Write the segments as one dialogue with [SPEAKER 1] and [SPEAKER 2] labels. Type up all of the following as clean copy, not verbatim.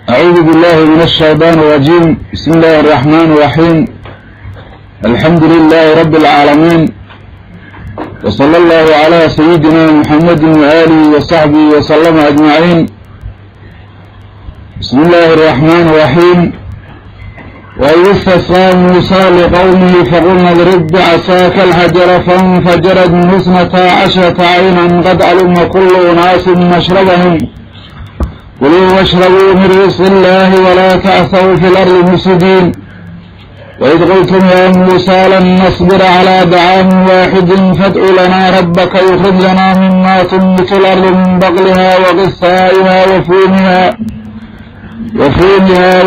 [SPEAKER 1] أعوذ بالله من الشيطان الرجيم. بسم الله الرحمن الرحيم. الحمد لله رب العالمين، وصلى الله على سيدنا محمد وآله وصحبه وسلم أجمعين. بسم الله الرحمن الرحيم. وإذ استسقى موسى لقومه فقلنا اضرب بعصاك الحجر فانفجرت منه 12 عينا قد علم كل أناس مشربهم كلوا واشربوا من رزق الله ولا تعثوا في الأرض مفسدين. وإذ قلتم يا موسى لن نصبر على طعام واحد فادع لنا ربك يخرج لنا مما تنبت الأرض من بقلها وقثائها وفومها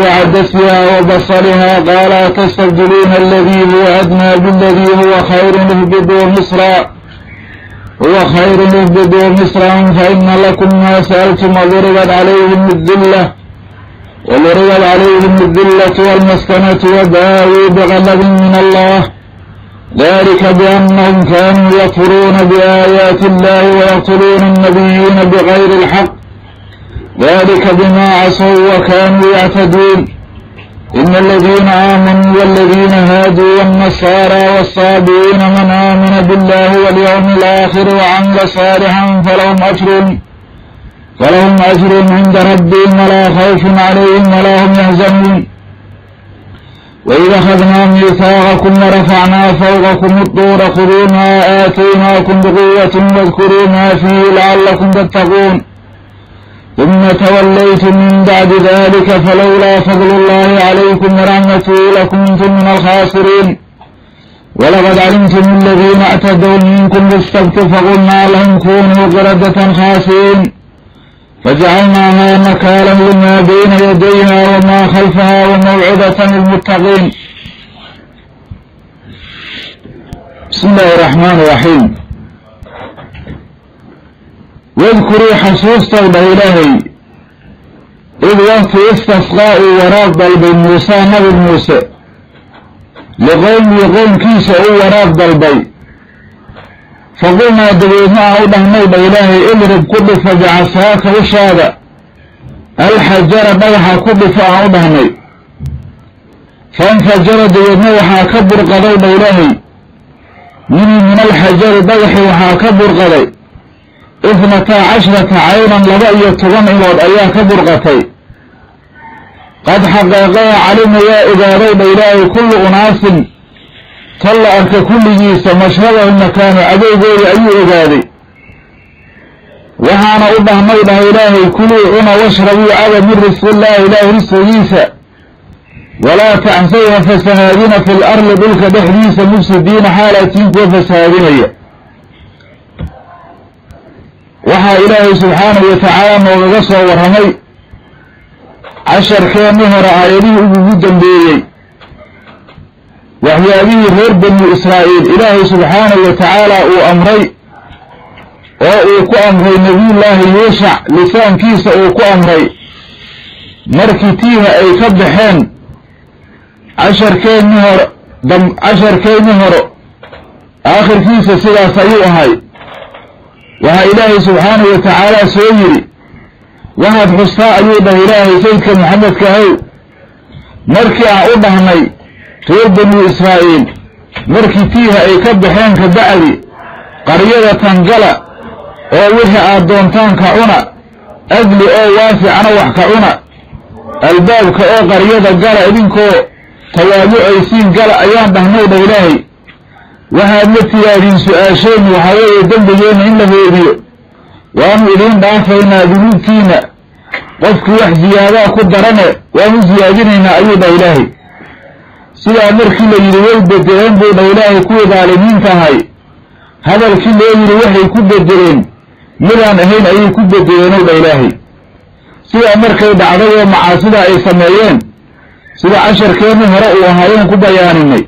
[SPEAKER 1] وعدسها وبصلها قال أتستبدلون الذي هو أدنى بالذي هو خير اهبطوا مصرا فإن لكم ما سألتم وضربت عليهم الذلة والمسكنة وباءوا بغضب من الله ذلك بأنهم كانوا يكفرون بآيات الله ويقتلون النبيين بغير الحق ذلك بما عصوا وكانوا يعتدون. إن الذين آمنوا والذين هادوا والنصارى والصابئين من آمن بالله واليوم الآخر وعمل صالحا فلهم أجر عند ربهم ولا خوف عليهم ولا هم يحزنون. وإذا أخذنا ميثاقكم ورفعنا فوقكم الطور خذوا ما آتيناكم بقوة واذكروا ما فيه لعلكم تتقون ثم توليتم من بعد ذلك فلولا فضل الله عليكم ورحمته لكنتم من الخاسرين. ولقد علمتم الذين اعتدوا منكم بالسبت فقلنا لهم كونوا قردة خاسئين فجعلناها نكالا لما بين يديها وما خلفها وموعظة للمتقين. بسم الله الرحمن الرحيم. واذكروا حسوستا إلهي إذ وقت استسقاء وراق ضلبي موسى نبي موسى لقوم كيس وراق ضلبي فقلنا دبينا أودهنا إلهي اضرب كل فبعصاك وشاذا الحجر بلح كل فأودهنا فانفجر دبينا وحاكبر قضي إلهي من الحجر بلح وحاكبر قضي 12 عينا لبأي تغنعود أياك برغتي قد حقاقا علم يا إداري بإلهي كل أناس طلعك كل جيس مشهده المكان عديدي أي إداري وهانا أبه ميله إلهي كلوا عنا واشربوا على من رسول الله إله رسول جيسا ولا تعصيها فسهادين في الأرض بلك بحديث مفسدين حالتين وفسهادين وحا إلهي سبحانه وتعالى وغسر ورمي 10 كان نهر آياته وجودا بيهي وحيابيه غير بني إسرائيل إلهي سبحانه وتعالى وأمري وأمري نبي الله يوشع لسان كيس وأمري مركتيها أي كبحين 10 كان نهر آخر كيس سلا سيئهاي وها إلهي سبحانه وتعالى سيري وها حساء أيوبه إلهي سيدك محمد كهو مركي أعوبهمي طول بني إسرائيل مركي فيها أي كبحين كبعلي قرية تنقل ووحي آدونتان كعنا أجلي أو واسع نوح كعنا الباب كأو قرية قال إذنكو تواجع يسين قال أيام بهنود إلهي وهذا التي سؤاشين وحوية دنبيين إنه يبيع وأن إذن دافعنا ذنوبتنا قفك وحزيادا قدرنا وأن زيادنا أيضا إلهي سيدا مركي ليلوي بدرين بوضا إلهي كوي ظالمين كهي هذا الكي ليلوي كوي بدرين ملان أهين أي كوي بدرين أيضا إلهي سيدا مركي بعضي ومعاصدا أي سمايين سيدا 10 كان هرأوا وهايين كوي بيانيني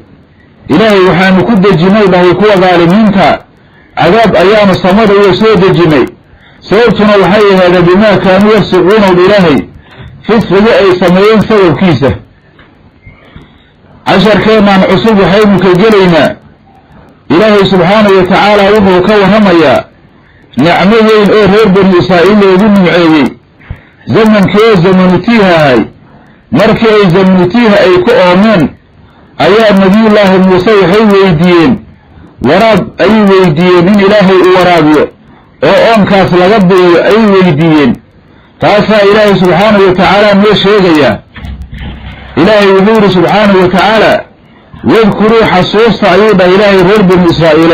[SPEAKER 1] إلهي وحان كود جميع به كوى ظالمينك عذاب أيام الصمد ويسود الجميع سيبتنا الحي هذا بما كانوا يفسقون بإلهي فسق أي سمعين سوى كيسة 10 كان عن عصوب حيمك جلينا إلهي سبحانه وتعالى وضعه كونميا نعمين أو رير بني إسرائيل يدن معي زمن كي زمنتيها هاي مركي زمنتيها أي كؤمن أيام نبي الله موسى حي ويدين وراب أي ويدين من إلهي ورابيه أو أنكاس لغبه أي ويدين تاسا إلهي سبحانه وتعالى ميش هيغيا إلهي وذور سبحانه وتعالى واذكروا حصوص أيضا إلهي رير بني إسرائيل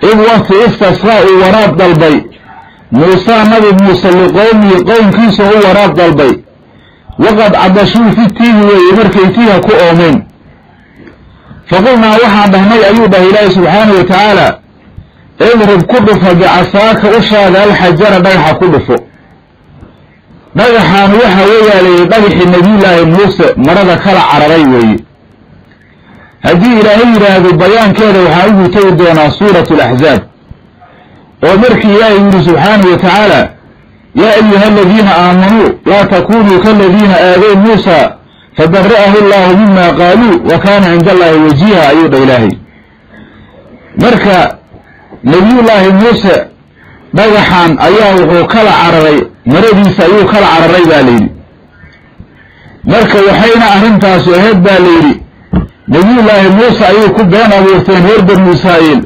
[SPEAKER 1] إذ وقت استسراء وراب ضلبي موسى نبي موسى لقومي قوم كيسه وراب ضلبي وقد عبشوا في التيه ويمركيتيها كؤمن فقلنا وحا بهني أيوبا إلهي سبحانه وتعالى اضرب كدفة بعصاك أشهد الحجر ضيحة كدفة ضيحان وحا ويالي ضيح النبي الله موسى مرضى كلا عربي هذه إلهي هذا البيان كذا وحاوه تودينا سورة الأحزاب ومركي يا إله سبحانه وتعالى يا أيها الذين آمنوا لا تكونوا كالذين آذوا موسى فبرأه الله مما قالوا وكان عند الله وجيها أيضا إلهي مركا نبي الله موسى بغحان أياه كلا عربي مرديس أيوه كلا عربي باليلي مركا وحين أهنتا سهد باليلي نبي الله موسى أيوه كبين أبورتين هرب المسائل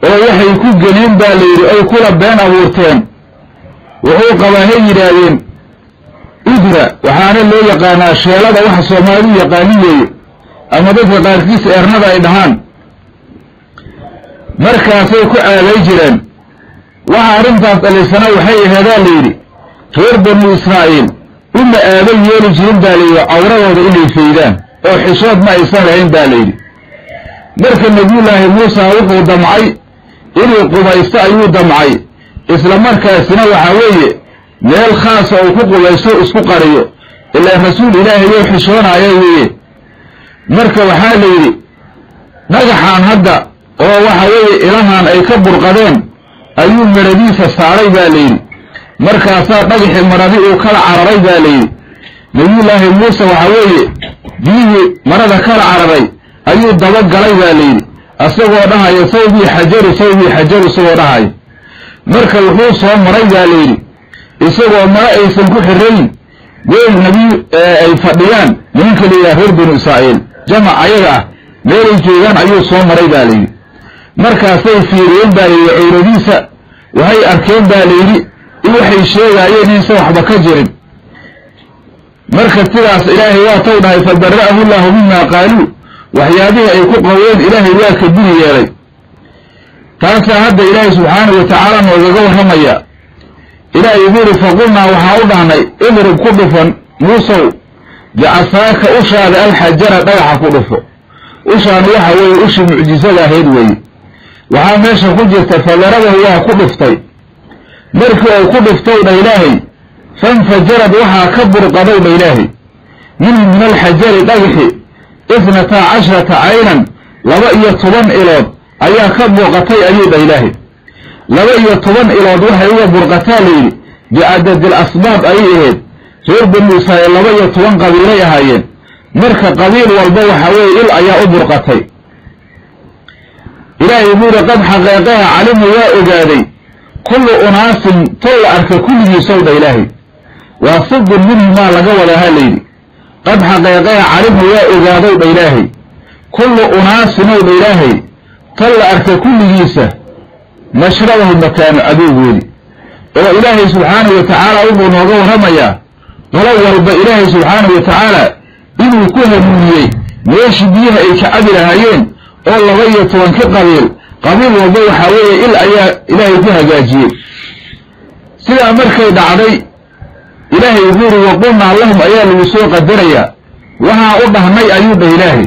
[SPEAKER 1] ويحي كجنين باليلي أي كل بين أبورتين وهو قواهي يرادين إدرا وحانا اللي يقانا الشيالة وحا صومالي يقانيه أما دفع قاركيس إرنبا إدهان مركاسي كعالي جيران وحا رمتاس الإسانة وحي هذا الليلي غير بني إسرائيل إلا آلي يلي جيران باليلي عورا إلي فيدان أو حشاد ما إسانة باليلي مركا النبي الله موسى وقو دمعي إلي قبايستا أيو دمعي إسلا مركاسنا وحاوية meel khaasa uu ku qubaysto isku qariyo ilaa rasuul ilaahay oo xishoonaya weeye marka waxaa la yidhi dhagaxaan hadda oo waxa weeye ilahan ay ka burqadeen ayuu maradiisa saaray baa la yidhi markaasaa dhagaxii maradi uu kala cararay baa la yidhi nabiyullaahi muuse waxa weeye biyihii marada kala cararay ayuu dabagalay baa la yidhi asagoo dhahaya sawbii xajaru isagoo dhahaya marka wuxuu soo maray baa la yidhi isagoo mara aysan ku xirayn weel nabi ay fadhiyaan nimanka leeyahay reer bani Israa'iil jamac ayaga ah meelay joogaan ayuu soo maray baa la yidhi markaasay fiiriyeen baa la yidhi cawradiisa waxay arkeen baa la yidhi in waxay sheegayeen inaysan waxba ka jirin marka sidaas ilaahay waa taw dhahay fabarra'ahu Allahu mimma qaaluu waxyaabihii ay ku qaween ilaahay waa ka diri yeelay taasa hadda ilaahay subxaanahu wa tacaala noogaga warramaya إلهي يقول فقلنا وحاوضنا اضرب كدفا موسى بعصاك أشهد الحجر ضيحة كدفا أشهد وحاوي أشهد معجزة هيدوي وحاميش كجرت فضربه وها كدفتي مركوا كدفتي إلهي فانفجرت وها كبر قضيب إلهي من الحجر ضيحي 12 عينا لبئي طبان إلاد أيها كبر قطي أيوب إلهي لبئي طبان إلاد وها إيوه برقتالي بعدد الأسباب أيهد غير بالنساء لبئي طبان قبيلي هايين مركا قبيل والبو حوي إل أيها برقتي إلهي يقول قد حقيقها علم يا أجادي كل أناس طل أرك كل يسود إلهي وصد منه ما لقوا لها ليلي قد حقيقها علم يا أجادي بإلهي كل أناس نود إلهي طل أرك كل يسه مشربه مكان أبوه لي وإلهي سبحانه وتعالى أبو نوضوه رميا ولو بإلهي سبحانه وتعالى إنه كل مني ليش بيها إيش عبر هايين والله غيرت وانك قبيل وضوء حوالي إلا إلهي فيها جاجين سيدا مركي دعضي إلهي يقول وقلنا اللهم أيال وسوق الدنيا وها أبه مي أيوب إلهي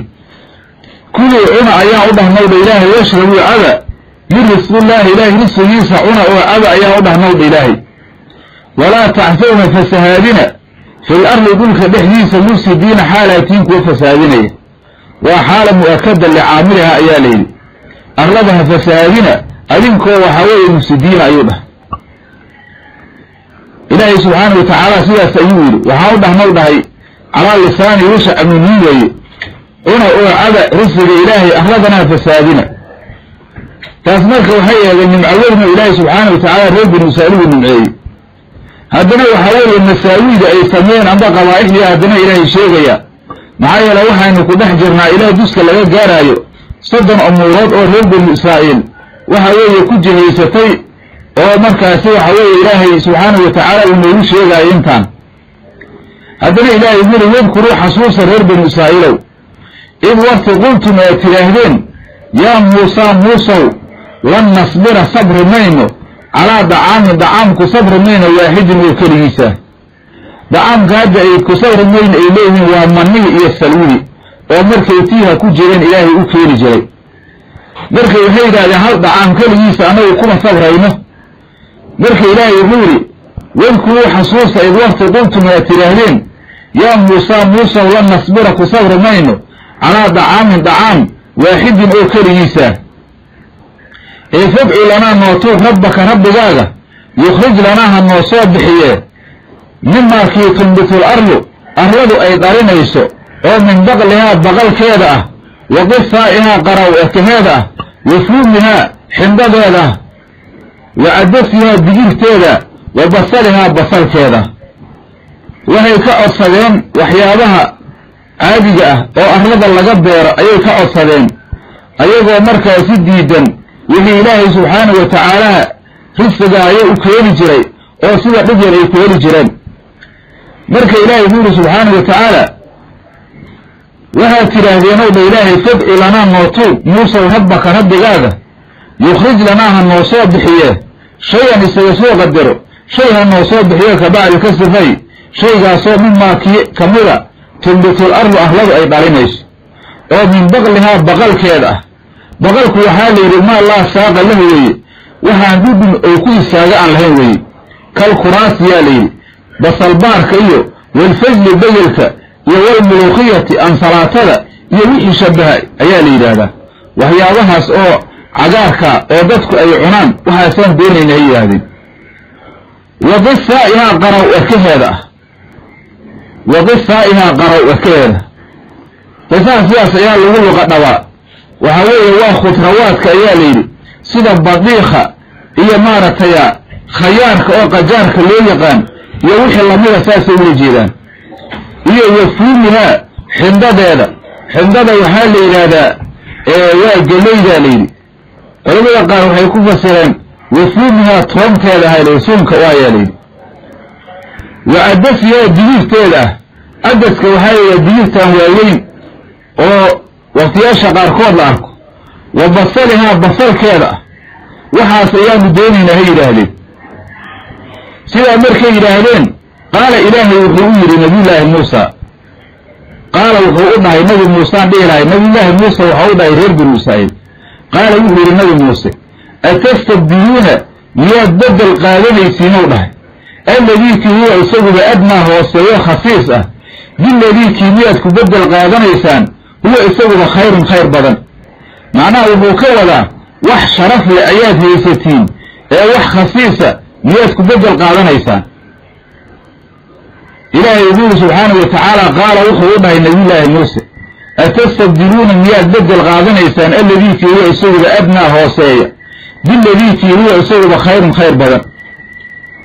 [SPEAKER 1] كل عنا أيها أبه مي إلهي يشرب عبا من رسول الله إلهي رسول يسع عنا وعبا أيها أبه مي إلهي ولا تعثون فسهادنا في الأرض يقولك بحديث المسجدين حالاتين وفسادين وحالة مؤكدة لعاملها أيالين أغلبها فسادين أذنكو وحوالي المسجدين أيضا إلهي سبحانه وتعالى سيئة سيئول وحاوده موضعي على لسان يوسع من نيوي هنا أعاد رسل إلهي أغلبنا فسادين تاسمرك وحي هذا من معودنا إلهي سبحانه وتعالى رب نسأله النمعي هذنا وحاول النساوي ذا أي سمين عند قوائه هذنا إلهي شيغيا معايا لوحا أنه كده حجرنا إلهي دوسك لغا قارايو صدن أمورات أو رب إسرائيل وحاول يكون جهيستي أو مركاسي وحاول إلهي سبحانه وتعالى أنه يشيغا ينتان هذنا إلهي يقول يذكروا حصوصا رب إسرائيل إذ وقت قلتم يا تلاهدين يا موسى لن نصبر صبر مينو على دعامك صبر مينو واحد وكريسة دعامك هذا كصبر مينو إليه ومنيه يسلوني ومركي فيها كجرين إلهي أكير جري مركي هيدا لهذا دعام كريسة أنا يكون صبرينه مركي إلهي يقولي واذكروا حصوصا إذ وقت قلتم يا تلاهدين يا موسى لن نصبر صبر مينو على دعام واحد وكريسة فادعوا لنا نوتوه ربك رب جاغة يخرج لنا النوصاب بحيه مما كي تنبت الأرض أي دارين يسو ومن بغلها بغل كيدا وقصائها قروا كهذا وفلومها حندد هذا وعدسها بجيل كيدا وبصلها بصل كيدا وهي كأصدين وحيابها عادية وأهلد اللقبير أي كأصدين أيضا مركز جديدا وهي إلهي سبحانه وتعالى رسقا يؤكيني جري أو سوى رجل يؤكيني جري مركز إلهي يقول سبحانه وتعالى وهاتنا بينود إلهي فدع لنا موتو موسى ربك رب غاده يخرج لنا النوصاب بحيه شيئا يسوى قدره شيئا النوصاب بحيه كبعد كسر فيه شيء قاسو مما كمرة تنبت الأرض أهلد أي دارينيس أو من بغلها بغل كيدا بغلك وحالي ما الله ساق له وي وحاندود أيكون ساق عن له وي كالكراس يالي بس البارك إيو والفجل بيلك والملوخية أن صلاتها يوحي شبها أيالي هذا وهي وهاس أو عقارك أو بدك أي عنان وهاسان بينين هي هذه وضفائها قروا أكهذا وضفائها قروا أكهذا فسان سياسة يالي ولو قد نواء وحاوي واخد رواتك ايالي سيدا بضيخة ايا مارتيا خيارك او قجارك اللي يقان يوحي اللمية ساسي ولجيدان ايا يفهمها حندد يحالي هذا وقليدا ليلي ولما قالوا حيكون فسرين وفهمها طرمك هذا يسومك وايا ليلي وعدسها ديوث تيلا عدسك وحالي ديوث تنوالين وقتياشا قاركود لاركو وبصلها بصل كذا وحاس ايام دوني نهي لهلين سيدا مركي لهلين قال إلهي وحوير نبي الله موسى قال وحوئنا نبي موسى بإلهي نبي الله موسى وحوئنا يرب موسى قال وحوير نبي موسى أتستبدلون ليتبدل قادم يسينونه الذي كي هو يسبب أدنى هو السيئة خصيصة بالذي كي يتبدل قادم يسان هو يسوي خير بدن معناه وكولا وح شرف لآيات هيستين وح خصيصة مياتك بدل قادنا إيسان إلهي يقول سبحانه وتعالى قال وخوضها النبي الله موسى أتستبدلون ميات بدل قادنا إيسان الذي فيه هو يسوي أدنى هوسية بالذي فيه هو يسوي خير بدن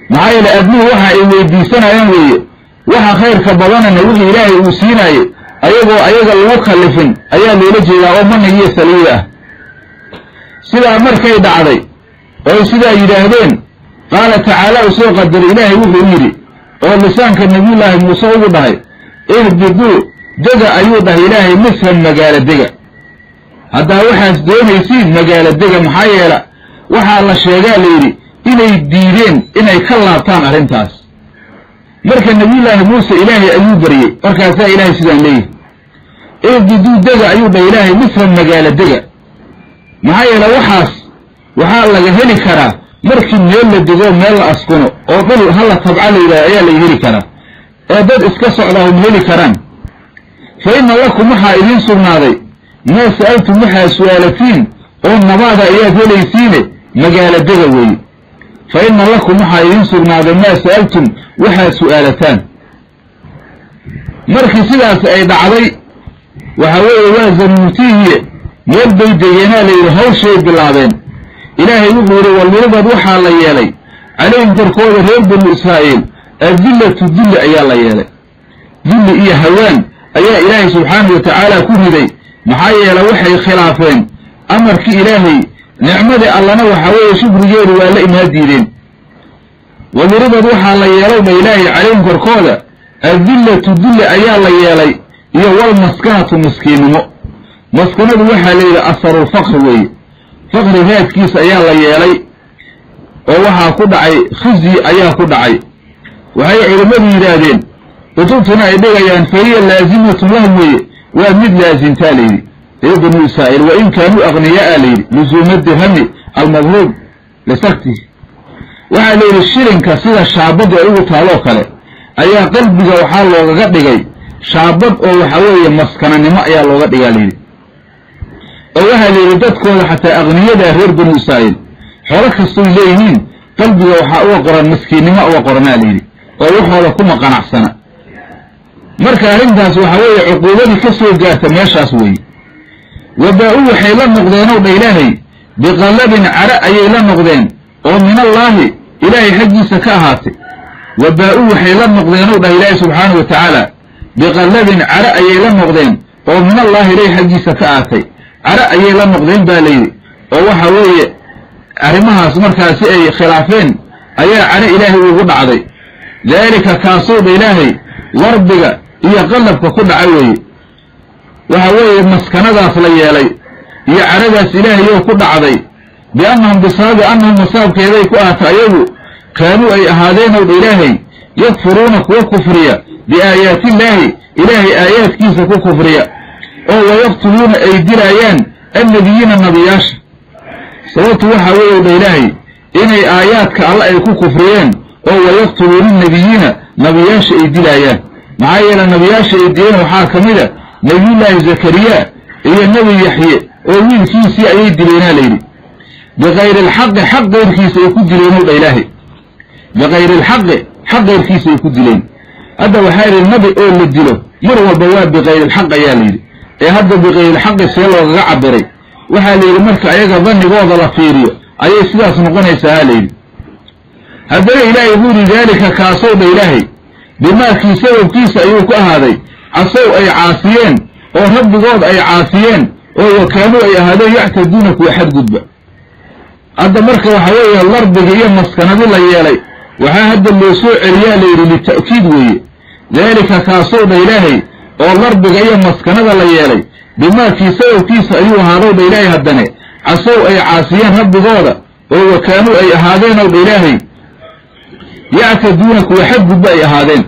[SPEAKER 1] معايا لأبنه وحا إيدي سنة ينوي وحا خير كبضانا نوحي إلهي وسيناي ayaga lagu kallifin ayaa loola jeedaa oo manigiyo saliida ah sidaa markay dhacday oo sidaa yiraahdeen qaala tacaala soo qadar ilaahay wuxuu yiri oo lisaanka nabiyullaahi muuse ugu dhahay irbidu daga ayuu dhahay ilaahay misran magaala dega haddaa waxaas doonaysiin magaala dega maxaa yeela waxaa la sheegaa layidhi inay diideen inay ka laabtaan arrintaas marka nabiyullaahi muuse ilaahay ayuu baryey markaasaa ilaahay sidaan leeyahay irbidu dega ayuu dhahay ilaahay misran magaala dega maxaa yeela waxaa laga heli karaa markii meel la dego meel la askuno oo dhul hala tabca layidhaha ayaa laga heli karaa ee dad iska socda hum heli karaan fa inna lakum waxaa idiin sugnaaday maa sa'altum waxaa su'aalatiin oo nabaada ayaad helaysiine magaala dega weeye fa inna lakum waxaa idiin sugnaaday maa sa'altum waxaa su'aalataan markii sidaas ay dhacday waxa weeye waa zanuutihiye meel bay degeenaa layidhi hawshay bilaabeen إلهي يقول والمرضى روحا ليالي عليهم تركوه رير بني إسرائيل الذلة الذل أيا ليالي ذل إيا هوان أيا إلهي سبحانه وتعالى كهدي محايا لوحي خلافين أمرك إلهي نعمة الله نوحوي شكر جيري ولا إما ديرين والمرضى روحا ليالي بإلهي عليهم تركوه الذلة الذل أيا ليالي هي والمسكنة مسكين مسكنة وحا ليلة أثر الفقر وي فقر هاد كيس أيا ليالي ووحا كدعي خزي أيا كدعي وهي علماء يرادين وتبتنا إبغيان فهي لازمة لهم ومد لازم تالي ابن إسرائيل وإن كانوا أغنياء لي لزوم الدهم المظلوم لسكته وعلي الشرين كسيدة الشعبد أيوه تالوك له أيا قلبك وحال وغدقي شعبد أو حوية مسكنة نماء يا لغدقي لي أوها لي ردتكم حتى أغنياء غير بن إسرائيل حرك السليمين قلبي وحاء وقرى مسكين نماء وقرنا لي ووحوا لكم قناع سنة مركا رنتاس وحوية عقوبة كسو جاتا ميشاس وي وباؤوا حيلان نقدينو بإلهي بغلب عراء أيلان نقدين ومن الله إلهي حجي سكاهاتي وباؤوا حيلان نقدينو بإلهي سبحانه وتعالى بغلب عراء أيلان نقدين ومن الله إلهي حجي سكاهاتي عراء أيلان نقدين بالي وحوية أرمها سمركا سئي خلافين أيا عراء إلهي وقود عضي ذلك كاسوب إلهي وربك إيا قلبك كل عوي وهوي مسكنة صليالي إيا عرداس إلهي وكل عضي بأنهم بصاب أنهم مصاب كيذي كؤاتايو كانوا أي أهادين وإلهي يكفرونك وكفريا بآيات الله إلهي آيات كيسة وكفريا ويقتلون أي درايان النبيين النبياش سوات وحوي وإلهي إني آياتك الله يكون كفريان ويقتلون النبيين نبياش أي درايان معايا النبياش أي درايان وحاكمية نبي الله زكريا إيا النبي يحيى ومين كيسي أي درايان ليلي بغير الحق حق غير كيسي يكون درايان إلهي بغير الحق حق غير كيسي يكون درايان هذا وحير النبي أول الدلو مروى بواب بغير الحق يا ليلي هذا بغير الحق سيلا وغعبري وحالي المركة أيضا ظني بوضى لفيريو أي سلاس نقوني سهالي هذا إلهي يقول ذلك كاسوب إلهي بما كيسو كيس أيوك أهدي عصو أي عاصيين ورب قوض أي عاصيين وكانوا أي أهدي يعتدونك وحد قدبا هذا مركة وحوية الأرض هي مسكنة بالله يالي وهذا اللي يسوع ريالي للتأكيد وي ذلك كاسوب إلهي والأرض هي مسكنة بالله يالي بما كيسو كيس أيوها روض إلهي هدني عصو أي عاصيين رب قوض وكانوا أي أهدين وبإلهي يعتدونك وحد قدبا أي أهدين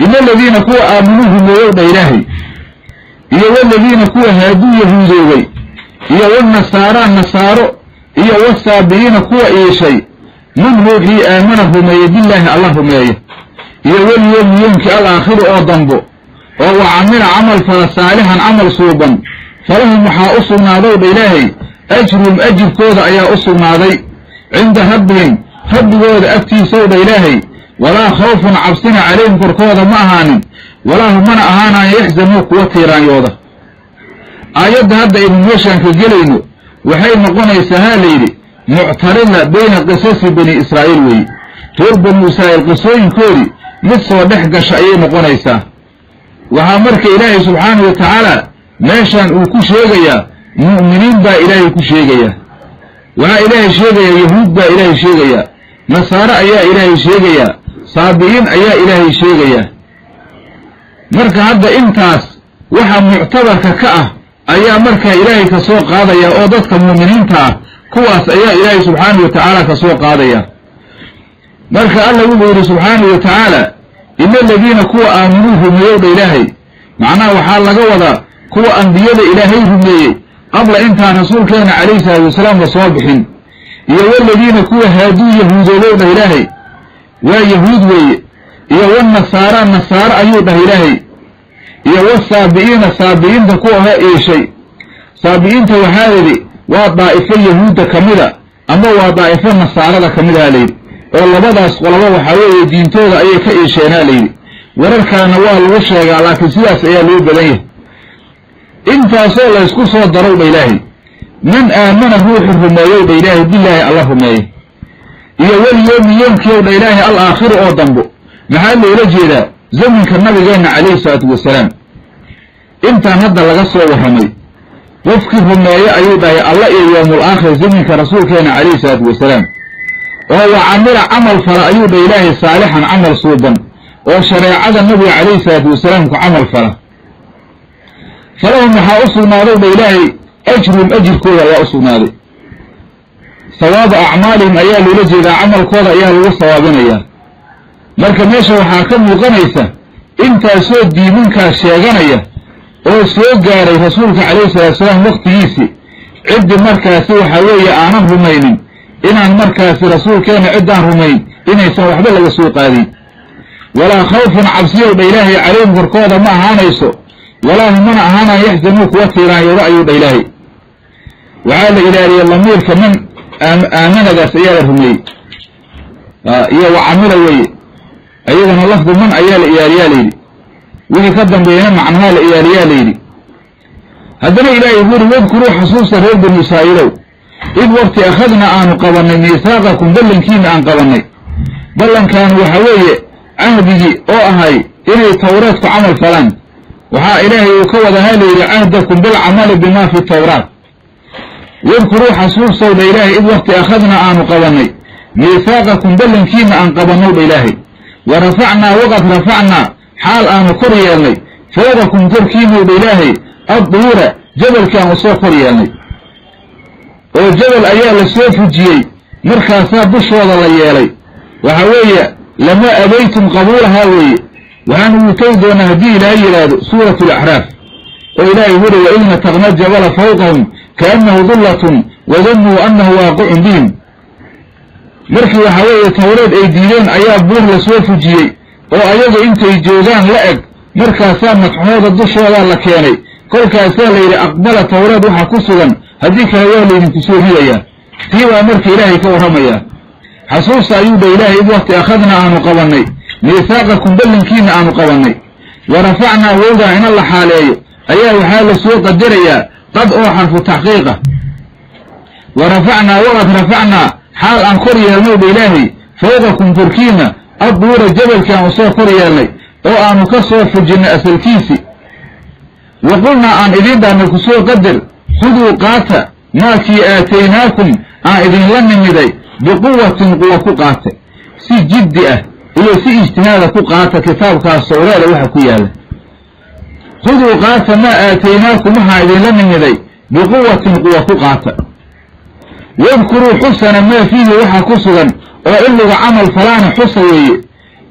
[SPEAKER 1] إلا الذين كوا آمنوهم ويوض إلهي إيا والذين كوا هادوا يهودوي إيا والنصارى النصارى إيا والصابئين كوا إيا شيء من روحي آمنه ما يدي الله اللهم إيا واليوم ينك الآخر أضنبو وهو عمل عمل فصالحا عمل صوبا فلهم محاؤصنا ضوض إلهي أجرهم أجر كوضا أيا أصنا ذي عند ربهم رب كوضا أكتي صوض إلهي ولا خوف عبسنا عليهم كركوضا معهان ولا هم من أهانا يحزنوك وطيران يوضا آيات هذا ابن مشان كجلينو وحين نقونا يسهالي معترضة بين قصص بني إسرائيل وي طول بني إسرائيل قصوين كوري لسوا دحق شعيين نقونا يساه وهامرك إلهي سبحانه وتعالى ماشان وكو شيغيا مؤمنين با إلهي كو شيغيا وها إلهي شيغيا يهود با إلهي شيغيا نصارى أيا إلهي شيغيا صابئين أيا إلهي شيغيا مرك هذا انتاس وها معتبرك كأه أيا مرك إلهي كسوق هذا يا أوضتك مؤمنين تا كواس أيا إلهي سبحانه وتعالى كسوق هذا يا مرك الله يقول سبحانه وتعالى إن الذين كوا آمنوهم يوض إلهي معناه وحال لقوضا كوا أنبياء إلهيهم لي قبل انت رسول كان عليه الصلاة والسلام وصابحين والذين كوا هادوا يهود يوض إلهي ويهود وي والنصارى النصارى أيوض إلهي والصابئين الصابئين تكوا هاي شيء صابئين توحاذي وضائفة يهود كاملة أما وضائفة النصارى كاملة لي والله بدأس والله وحاوي دين توضع أي كأيشينا لي ورركا نوال وشيغا لكن سياس أيها لي بليه انت أصول يسكو صوت ضروب إلهي من آمن روح الرميو بإله بالله الله رميه إيا واليوم يوم كيو بإله الآخر أو ضنبو محل رجل زمن كالنبي جينا عليه الصلاة والسلام انت هذا لغسوا وحمي وفك الرمية أيوبا الله يوم الآخر زمن كرسول كان عليه الصلاة والسلام وهو عمل عمل فلا أيوبا إله صالحا عمل صوبا وشريعة النبي عليه الصلاة والسلام كعمل فلهم حاصل نارو بإلهي أجر كودا يا أصل ناري ثواب أعمالهم أيال لجد عمل كودا أيال وصوابين أيال لكن ماشا وحاكم وغنيسة انت سود دي منك الشيغانية او سود قاري رسولك عليه الصلاة والسلام وقت يسي عد مركاسي وحاوية أعنام رمين إن المركاسي رسول كان عدان رمين إن يسوح بلا وسوق هذه ولا خوف عبسيه بإلهي عليهم فرقودا ما هانيسو ولا هم من هانا يحزنوك وطيران يرأيوا بإلهي وعاد إلهي اللمير كمن آمن ذا سيالة رمين إيا وعمل ويه أيضا اللفظ من أيال إياليالي وهي قدم بينما عن هال إياليالي هذا إلهي يقول واذكروا حصوص الرب بن إسرائيل إذ وقت أخذنا آن قبلنا ميثاقكم بلن كين آن قبلنا بلن كانوا حوية عهده أو أهي إلهي توراة عمل فلان وها إلهي يكوض هالي عهدكم بالعمل بما في التوراة واذكروا حصوص الإلهي إذ وقت أخذنا آن قبلنا ميثاقكم بلن كين آن قبلنا بإلهي ورفعنا وقد رفعنا حال آن قرياني فوقكم تركينوا بإلهي الضورة جبل كان وصو قرياني والجبل أيال السوف الجيي مركاسا بشوض الليالي وحوية لما أبيتم قبولها وي وعنه يتوضون هدي إلهي سورة الأحراف وإلهي يقول وإن تغنى الجبل فوقهم كأنه ظلة وظنوا أنه واقع بهم markii waxa weeye tawreed ay diideen ayaa buur la soo fujiyay oo ayaga intay joogaan la eg markaasaa madaxooda dushooda la keenay kolkaasaa la yidhi aqbala tawreed waxa ku sugan haddii kale waa laydinku soo ridayaa tii baa marka ilaahay ka warramayaa xasuusta ayuuba ilaahay id waqti akhadna aanu qabannay miisaaqakum ballankiina aanu qabannay warafacnaa wowdaa ina la xaaleeyo ayaa waxaa la soo qadarayaa qad oo xarfu taxqiiqa warafacnaa waqad rafacnaa حال أن كوريا الموت إلهي فوقكم تركينا الضورة جبل كان وصور كوريا لي أو أن نكسر في الجنة أسلكيسي وقلنا أن إذن دعنا كسور قدر خذوا قاتا ما كي آتيناكم إذن لن يدي بقوة قوة قاتا سي جدئة إلو سي اجتناد قاتا كتابك الصورة لوحا كيالا خذوا قاتا ما آتيناكم إذن لن يدي بقوة قوة قاتا واذكروا حسنا ما فيه وحا كسغا وإلا عمل فلان حسوي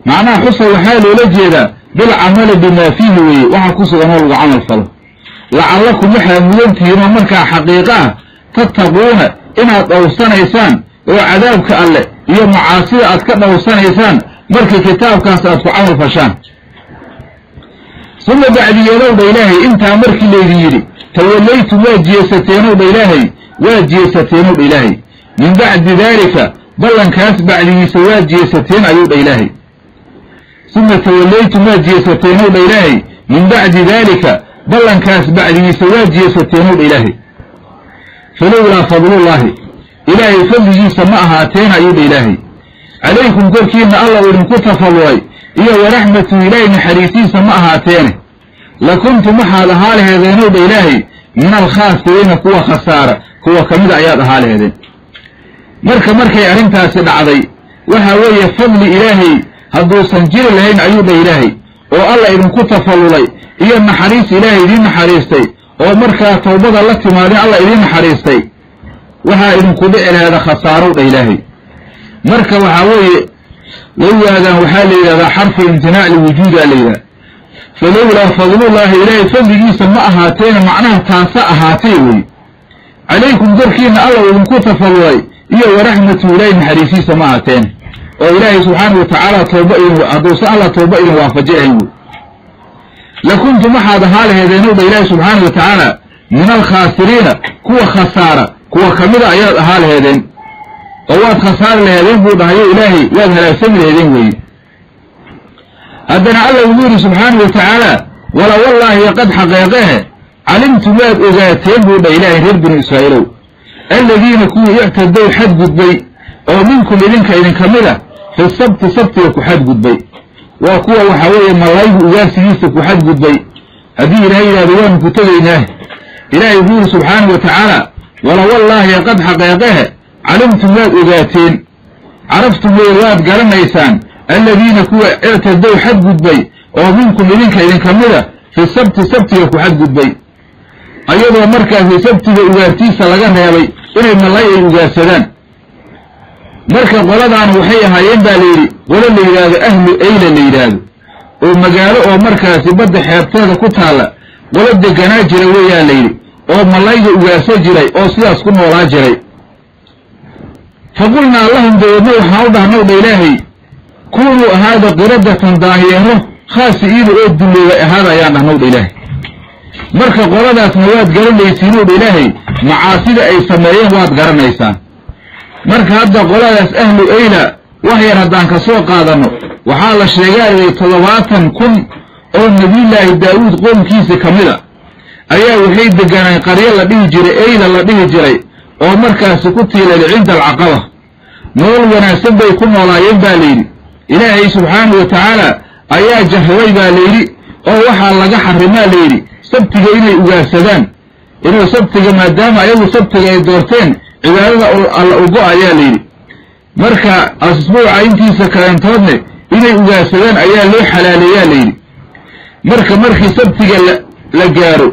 [SPEAKER 1] معناه حسوي حاله لجيدا بالعمل بما فيه وحا كسغا وإلا عمل فلان لعلكم وحا ملنتين ومنك حقيقة تتقون إنها توصان إيسان وعذابك ألا هي معاصية أتكبه توصان إيسان مركي كتابك سأتكو عمل فشان ثم بعد يلو بإلهي انت مركي ليذيري توليت واجيستين بإلهي واجيستين بإلهي من بعد ذلك بلن كانت بعد واجيستين أيوب إلهي ثم توليت واجيستين بإلهي من بعد ذلك بلن كانت بعد واجيستين بإلهي فلولا فضل الله إلهي فضل سماءها أتين أيوب إلهي عليكم قلتين الله ولم كتفضلوا إيا ورحمة إلهي حريسين سماءها أتين لكنت محال هاله ذنوب إلهي من الخاسرين كوا خسارة كوا كمد عياد هاله ذن مركا أرنتها سدعضي وهوية فضل إلهي هدو سنجير لهين عيوب إلهي والله إذن كتفضلوا إيا محريس إلهي دين محريستي ومركا توبض التي مالي الله إذن محريستي وها إذن كبئ هذا خسارة إلهي مركا وهوية لو هذا وحالي هذا حرف امتناع لوجود عليها فلولا فضل الله إلهي فضل سماء هاتين معناها تاساء هاتين عليكم ذركين الله وإن كتفضلوا إيا ورحمة إلهي محريسي سماء هاتين وإلهي سبحانه وتعالى توبئين وأدوس الله توبئين وافجئين لكنت محاد هاله ذنوب إلهي سبحانه وتعالى من الخاسرين كوا خسارة كوا كمدة أياد هاله ذن وواد خسارة لهذين بوضع إلهي وادها سمي لهذين وي أدنا الله يقول سبحانه وتعالى ولا والله قد حقيقه علمت ماد أغاتين بوضع إلهي رب بن إسرائيل الذين كوا اعتدوا حد قدبي أو منكم إذن كملا في السبت سبت وكحد قدبي وكوا وحوية ملايه وياسيس وكحد قدبي هذه إلهي روان كتبيناه إلهي يقول سبحانه وتعالى ولو والله قد حقيقها علمتم لا أذاتين عرفتم الواد قال ميسان الذين كوا اعتدوا حد قدبي أو منكم إذن كملا في السبت سبت وكحد قدبي أيضا مركز في سبت وغارتيس لغانا يابي إنه من الله يغاسدان مركز قلدان وحيها ينبا ليري ولا اللي يراد أهل أيلا اللي يراد ومقالة ومركز بدأ حيبتها كتالا ولد قناجر ويا ليري ومن الله يغاسجري أو سياس كنا ولا جري فقلنا اللهم بيضنو حاوضها نوض إلهي كونوا هذا قردة ضاهيه خاسئين أدلوا هذا يعني نوض إلهي marka qoladaasna waad garanaysiin oo ilaahay macaasida ay sameeyeen waad garanaysaan marka hadda qoladaas ahlu ayla wax yar hadaan ka soo qaadano waxaa la sheegay 70,000 oo nabiyilaahi daawud qoomkiisa kamida ayaa waxay deganay qaryo la dhihi jiray ayla la dhihi jiray oo markaas ku tiilay cinda al-aqaba nool wanaagsan bay ku noolaayeen baa leeyri ilaahay subhanahu wa ta'ala ayaa jahway baa leeyri oo waxa laga xarimaa leeyri sabtiga inay ugaarsadaan inuu sabtiga maadaama ayagu sabtiga ay doorteen cibaadada alla ugu ayaa leeyri marka asbuuca intiisa kaantoodne inay ugaarsadaan ayaa loo xalaaleeyaa leeyri markii sabtiga la gaaro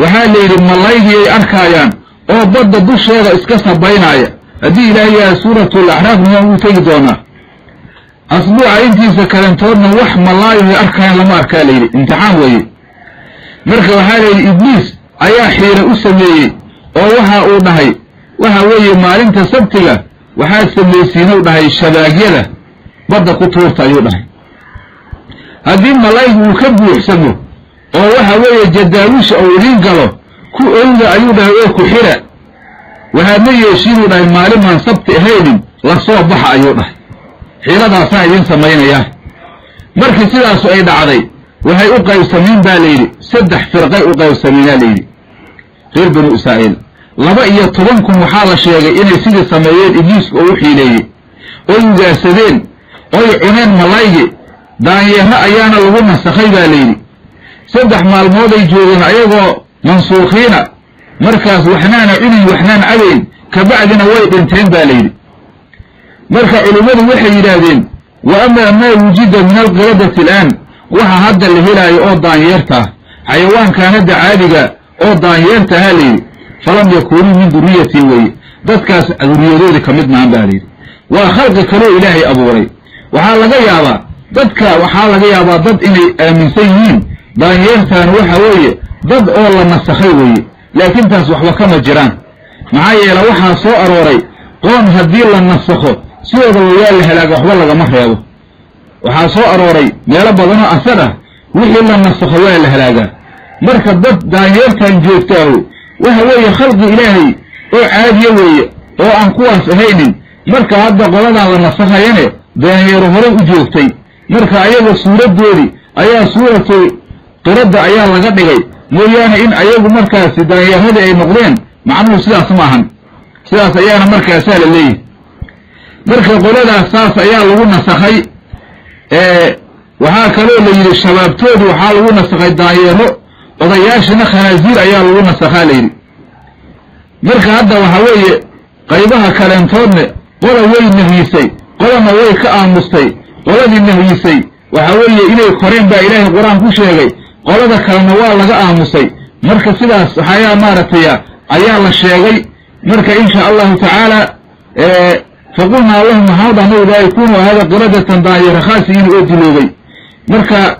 [SPEAKER 1] waxaa leeyri malaydii ay arkayaan oo badda dusheeda iska sabaynaya hadii ilaahay suuratul a'raaf uu tagi doona asbuuca intiisa kaantoodna wax malaayo ay arkayaan lama arkaa leeyri imtixaan weeye marka waxaa leeyay ibliis ayaa xiira u sameeyay oo waxa uu dhahay waxa weeye maalinta sabtiga waxaa sameeyay uu dhahay shabaagyada badda ku tuurta ayuu dhahay hadii malaaygu uu ka buuxsamo oo waxa weeye jadaawisha uu idin galo ku owda ayuu dhahay oo ku xira waxa ma yeeshiin uu dhahay maalin aan sabti ahayn la soo baxa ayuu dhahay xiiradaas ay idin sameeyaan markii sidaas ay dhacday waxay u qaybsameen baa leeyri saddex firqay u qaybsameen leeyri reer banu israa'iil 12 waxaa la sheegay inay sidii sameeyeen ibliis oo xiileeyay oo ugaarsadeen oo cuneen malaayga daanyeera ayaana lagu nasakhay baa leeyri saddex maalmood ay joogeen ayagoo mansuuqiina markaas waxnaana cunin waxnaan cadeyn ka bacdina way dhinteen baa leeyri marka culimadu waxay yiraahdeen wa amma ma wujida min al-qiradati al-an waxa hadda la helaayo oo daanyeerta xayawaankan hadda caadiga oo daanyeerta halay falam yakunu min duriyati way dadkaas duriyadooda kamid ma aanbaaleed waa khalqi kale ilaahay abuuray waxa laga yaabaa dad inay aaminsan yihiin daanyeertan waxa weeye dad oo la nasakhay weeye laakiin taas waxba kama jiraan maxaa yeelay waxa soo arooray qoon hadii la nasakho sidoo waa la helaaga waxba laga ma reebo waxaa soo arooray meelo badan oo asar ah wixii la nasakho waa la helaaga marka dad daanyeertan joogtaayo waxa weeye khalqi ilaahay oo caadiye weeye oo aan kuwaas ahaynin marka hadda qoladan la nasakhayane daanyeero hore u joogtay marka ayaga suuradoodi ayaa suuratul qirada ayaa laga dhigay mooyaane in ayagu markaas daanyeerada ay noqdeen macnuhu sidaas ma ahan sidaas ayaana markaas la leeyahay marka qoladaas saas ayaa lagu nasakhay waxaa kaloo la yiri shabaabtoodu waxaa lagu nasakhay daanyeero odayaashana khanaasiir ayaa lagu nasakhaa leeyri marka hadda waxa weeye qaybaha kaleentoodna qola way nahiisay qolana way ka aamustay qoladii nahiisay waxa weeye inay koreen baa ilaahay quraan ku sheegay qolada kalena waa laga aamusay marka sidaas ayaa maartay ayaa la sheegay marka insha Allah ta'ala فقلنا اللهم هذا نودا يكون هذا قردة داير خاسئين أدلوبي مركا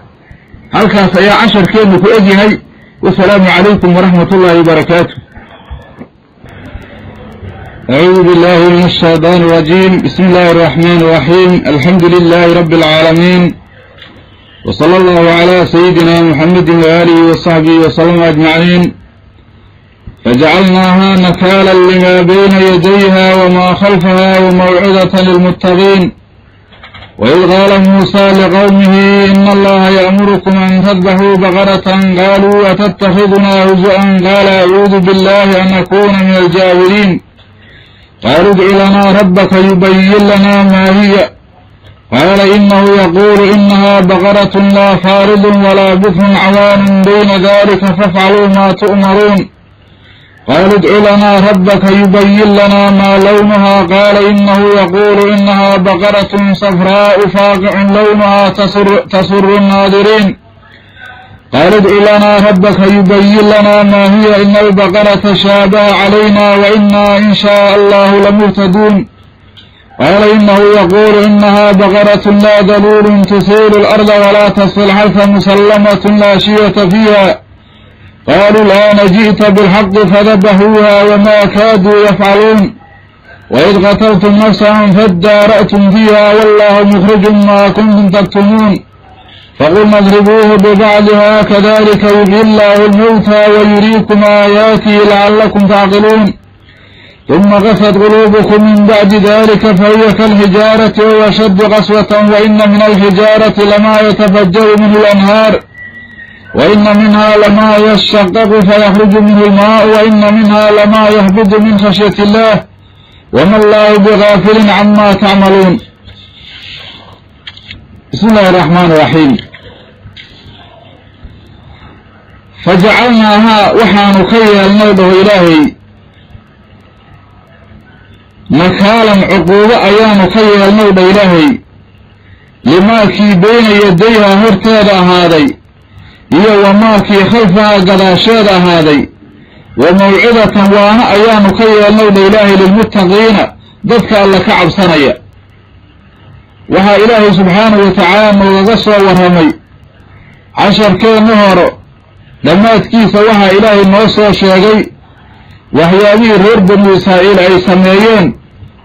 [SPEAKER 1] هلكا سيا 10 كيلو كأجهي والسلام عليكم ورحمة الله وبركاته. أعوذ بالله من الشيطان الرجيم. بسم الله الرحمن الرحيم. الحمد لله رب العالمين وصلى الله على سيدنا محمد وآله وصحبه وسلم أجمعين. فجعلناها نكالا لما بين يديها وما خلفها وموعظة للمتقين. وإذ قال موسى لقومه إن الله يأمركم أن تذبحوا بقرة قالوا أتتخذنا هزؤا قال أعوذ بالله أن أكون من الجاهلين. قالوا ادع لنا ربك يبين لنا ما هي قال إنه يقول إنها بقرة لا فارض ولا بكم عوان بين ذلك فافعلوا ما تؤمرون قالوا ادع لنا ربك يبين لنا ما لونها قال إنه يقول إنها بقرة صفراء فاقع لونها تسر الناظرين قالوا ادع لنا ربك يبين لنا ما هي إن البقرة شابه علينا وإنا إن شاء الله لمهتدون قال إنه يقول إنها بقرة لا ذلول تثير الأرض ولا تسقي الحرث مسلمة لا شية فيها قالوا الآن جئت بالحق فذبحوها وما كادوا يفعلون وإذ قتلتم نفسا فادارأتم فيها والله مخرج ما كنتم تكتمون فقلنا اضربوه ببعضها كذلك يحيي الله الموتى ويريكم آياته لعلكم تعقلون ثم قست قلوبكم من بعد ذلك فهي كالحجارة وأشد قسوة وإن من الحجارة لما يتفجر منه الأنهار وإن منها لما يشقق فيخرج منه الماء وإن منها لما يهبط من خشية الله وما الله بغافل عما تعملون. بسم الله الرحمن الرحيم. فجعلناها وحان كيا النوبه إلهي نكالا عقوبة أيام كيا النوبه إلهي لما كي بين يديها هرتادا هذي iyo wamaakii khalfaha gadaasheeda ahaaday wa mawcidatan waana ayaanu ka yeelnayna ilaahay lilmuttaqiina dadka alla ka cabsanaya. waxaa ilaahay subxaanahu wa tacaala noogaga soo warramay casharkeenna horo dhammaadkiisa waxaa ilaahay noo soo sheegay waxyaabihii reer banu israa'iil ay sameeyeen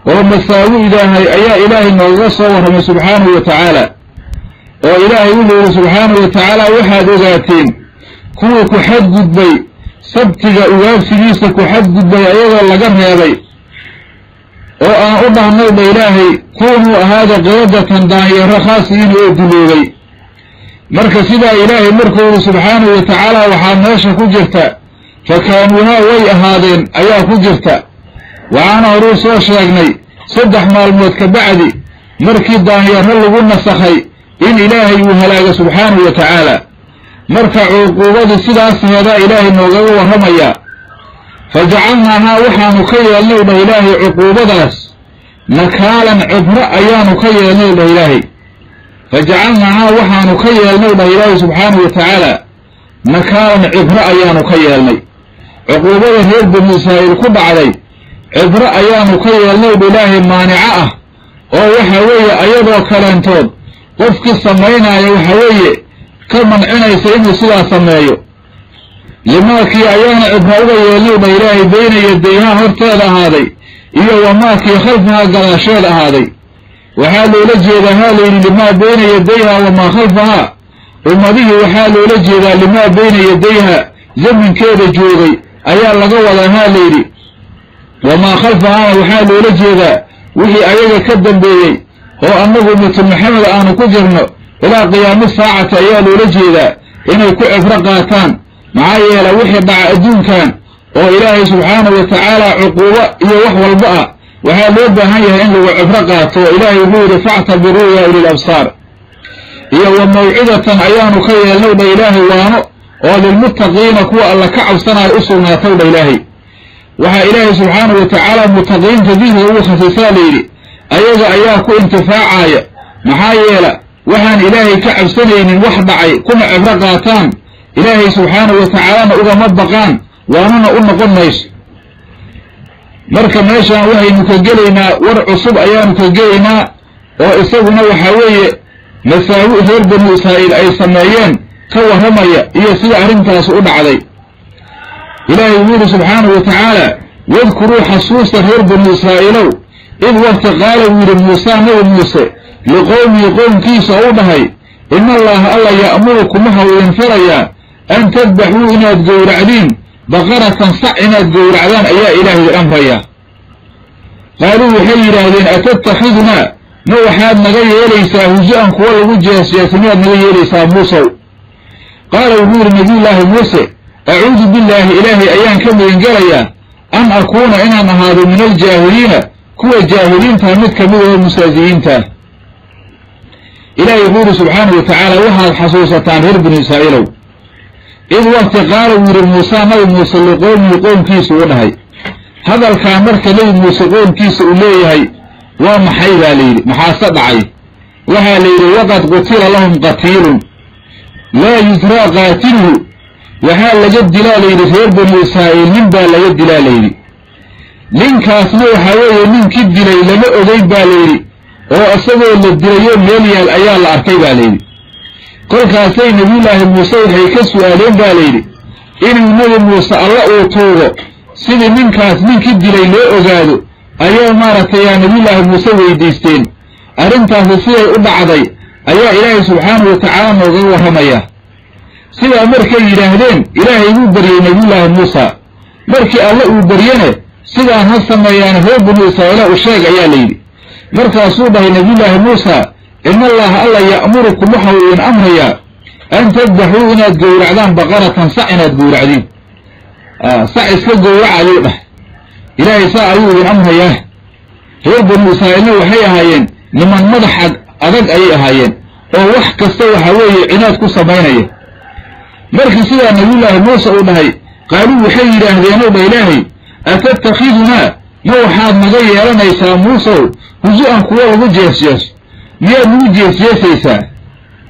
[SPEAKER 1] oo masaawi'daahay ayaa ilaahay noogaga soo warramay subxaanahu wa tacaala oo ilaahay wuxuu yidhi subxaanahu wa tacaala waxaad ogaateen kuwii ku xadgudbay sabtiga ugaabsigiisa ku xadgudbay ayagoo laga reebay oo aan u dhahnayba ilaahay kuwanuu ahaada qiradatan daanyaro khaasiyiin oo duloobay. marka sidaa ilaahay markuu yidhi subxaanahu wa tacaala waxaa meesha ku jirta fakaanuuhaa way ahaadeen ayaa ku jirta. waxaana horuu soo sheegnay 3 maalmood ka bacdi markii daanyaro lagu nasakhay in ilaahay uu halaaga subxaanahu wa tacaala. marka cuquubadii sidaas heedaa ilaahay noogaga warramayaa. fajacalnaahaa waxaanu ka yeelnay dhah ilaahay cuquubadaas nakaalan cibro ayaanu ka yeelnay dhah ilaahay. fajacalnaahaa waxaanu ka yeelnay dhah ilaahay subxaanahu wa tacaala nakaalan cibro ayaanu ka yeelnay. cuquubada reer banu israa'iil ku dhacday cibro ayaanu ka yeelnay dha ilaahay maanica ah oo waxa weeye ayadoo kaleentood qofkii samaynaya waxa weeye ka mancinaysa inuu sidaa sameeyo. limaakii ayaana cibro uga yeelnay dha ilaahay bayna yadayhaa horteeda ahaaday iyo wamaakii khalfahaa gadaasheed ahaaday. waxaa loola jeedaa haa layidhi limaa bayna yadayhaa wamaa khalfahaa ummadihii waxaa loola jeedaa limaa bayna yadayhaa zaminkeeda joogay ayaa laga wadaa haa layidhi. wamaa khalfahaana waxaa loola jeedaa wixii ayaga ka dambeeyey oo annagu ummatu maxamed aanu ku jirno ilaa qiyaamo saacata ayaa loola jeedaa inay ku cibro qaataan. maxaa yeela wixii dhaca adduunkan oo ilaahay subxaanahu wa tacaala cuquubo iyo wax walba ah waxaa loo baahan yahay in lagu cibro qaato. ilaahay wuxuu yidhi factabiruu yaa ulil absaar. iyo wa mawcidatan ayaanu ka yeelnay dha ilaahay waano oo lilmuttaqiina kuwa alla ka cabsanaya u sugnaatay dha ilaahay. waxaa ilaahay subxaanahu wa tacaala muttaqiinta dihriga ugu khasisaa layidhi ayaga ayaa ku intifaacaya. maxaa yeela waxaan ilaahay ka cabsanaynin wax dhacay kuna cibro qaataan ilaahay subxaanahu wa tacaalana ugama baqaan waanuna u noqon mayso. marka meeshaan waxaynu ka gelaynaa war cusub ayaanu ka gelaynaa oo isaguna waxaa weeye masaawi reer banu israa'iil ay sameeyeen ka warramaya iyo sida arrintaasi u dhacday. ilaahay wuxuu yidhi subxaanahu wa tacaala wadkuruu xasuusta reer banu israa'iilow id waqti qaala wuu yidhi muusaa nabi muuse liqowmihi qownkiisa ou dhahay in allaha alla ya'murukum waxau idin farayaa an tadbaxuu inaad gowracdiin baqaratan sac inaad gowracdaan ayaa ilaahay idin amrayaa. qaaluu waxay yidhaahdeen atattakhidunaa ma waxaad naga yeelaysaa husu-an kuwa lagu jeesjeesa miyaad naga yeelaysaa muusow. qaala wuxuu yidhi nabiyullaahi muuse acuudu billaahi ilaahay ayaan ka magangelayaa an akuuna inaan ahaado min aljaahiliina كوا جاهلين تامد كمية المستهزئين تا إلهي يقول سبحانه وتعالى وحد حصوصتان هر بني إسرائيل إذ وقت قالوا ور موسى نبي موسى لقوم يقوم كيس ونهي هذا الكامر كلي موسى قوم كيس وليه ومحيبا ليلي محاسد عي وها ليلي وقد قتل لهم قتيل لا يزرى قاتله وها لجد لا ليلي هر بني إسرائيل من با لجد لا ليلي لينكاس لو حوالي من كد ليلي ما أذيب با ليلي وأصدقوا اللي الدريون ليلي الأيال الأركي با ليلي قل كاسي نبي الله موسى هيكسوا آلين باليلي إن النبي موسى الله أوتوه سيدي من كاس من كد ليلي أغادو أيها مارك يا نبي الله موسى ويديستين أرنتاس سيدي أبعضي أيها إلهي سبحانه وتعالى وغير همياه سيدي أمركي إلهدين إلهي يبري نبي الله موسى مركي الله يبرينه سيدي هنصم يعني هو بني إسرائيل وشاق يا ليلي مركي أصوبه نبي الله موسى إن الله يأمركم وحوين أمريا أن تذبحوا إن تقول عدان بقرة سعنا تقول عدين سعي سكقوا عدين إلهي ساعيوا أمريا هرب المسائلين وحي هايين لمن مضح أدد أي هايين أو وحك استوى حوي عناد كسا بينيه مركي سيدة نبي الله موسى أولهي قالوا وحي إلهي بإلهي أتتخذنا موحاد مغير لنا إسلام موسى هزوءا قوة وجيس miyaad ugu jeesjeesaysaa